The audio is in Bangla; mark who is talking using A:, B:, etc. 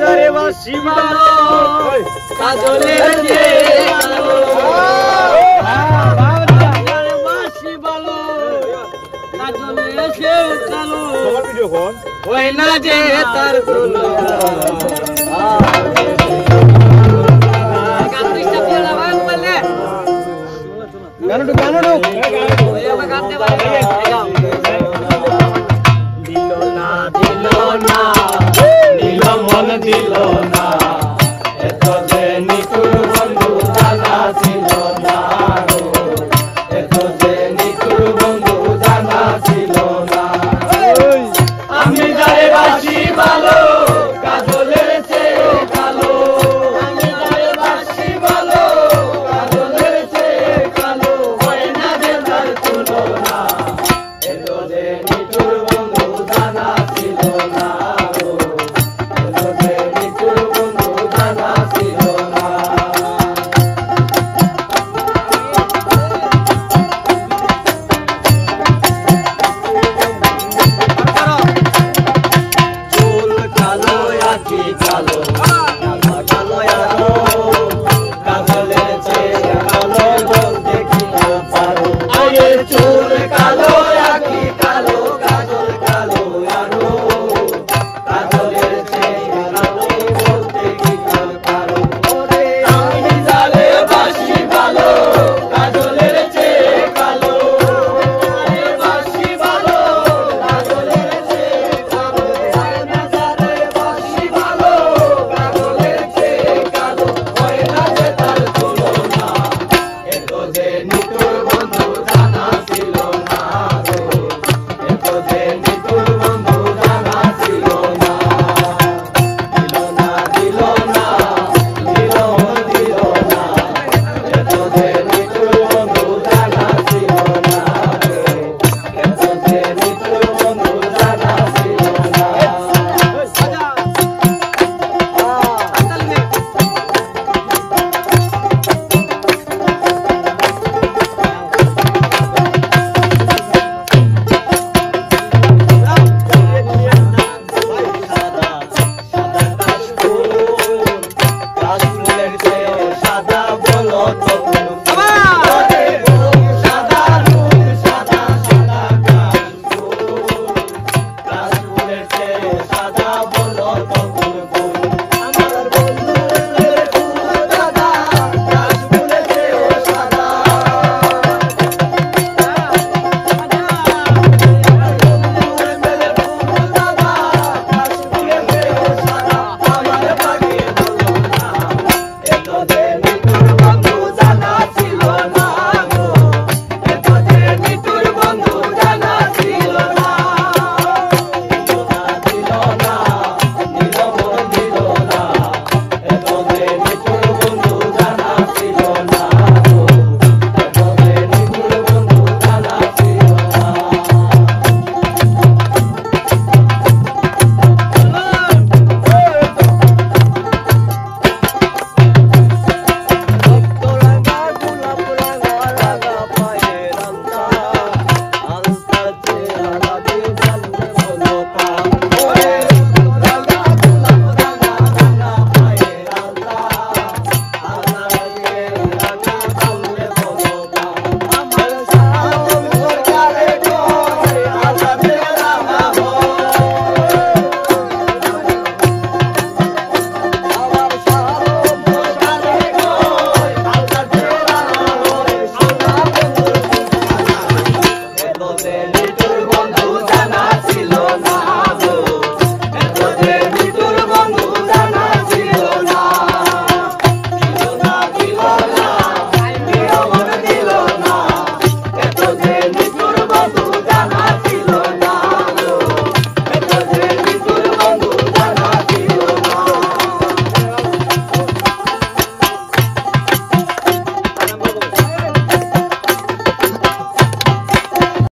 A: যারে বাসি ভালো কাজলের যে কালো যারে বাসি ভালো কাজলের সে কালো ওই না যে তার তুলো গানটু দিল না নীল মন দিল না এত যে নিকুর বন্ধু জানা ছিল না এত যে নিকুর বন্ধু জানা ছিল না আমি যারে বাসি ভালো কাজলের চেয়ে কালো আমি যারে বাসি ভালো কাজলের চেয়ে কালো হয় না যে তার তুলনা এত যে নিকুর বন্ধু জানা ছিল না এত যে নিকুর বন্ধু জানা ছিল না চুল কালো আখি কালো কালো আলো কাজলের চেয়ে কালো বলতে কি পারো আয়ে চুল কালো আখি কালো কাজল কালো আলো কাজলের চেয়ে কালো বলতে কি পারো আমি জালে বাসি ভালো কাজলের চেয়ে কালো বাসি ভালো কাজলের চেয়ে কালো না জালে বাসি ভালো কাজলের চেয়ে কালো হয় না যে তার তুলনা এত যে নিকুর বন্ধু জানা ছিল না এত যে নিকুর বন্ধু জানা ছিল না দিল না দিল না এত যে নিকুর বন্ধু জানা ছিল না এত যে নিকুর বন্ধু জানা ছিল না কাশফুলের চেয়ে সাদা বলো তো সাদা রূপ সাদা সাদা কাশফুলের চেয়ে সাদা বলো তো আমার বন্ধুদের ফুল দাদা কাশফুলের চেয়ে সাদা de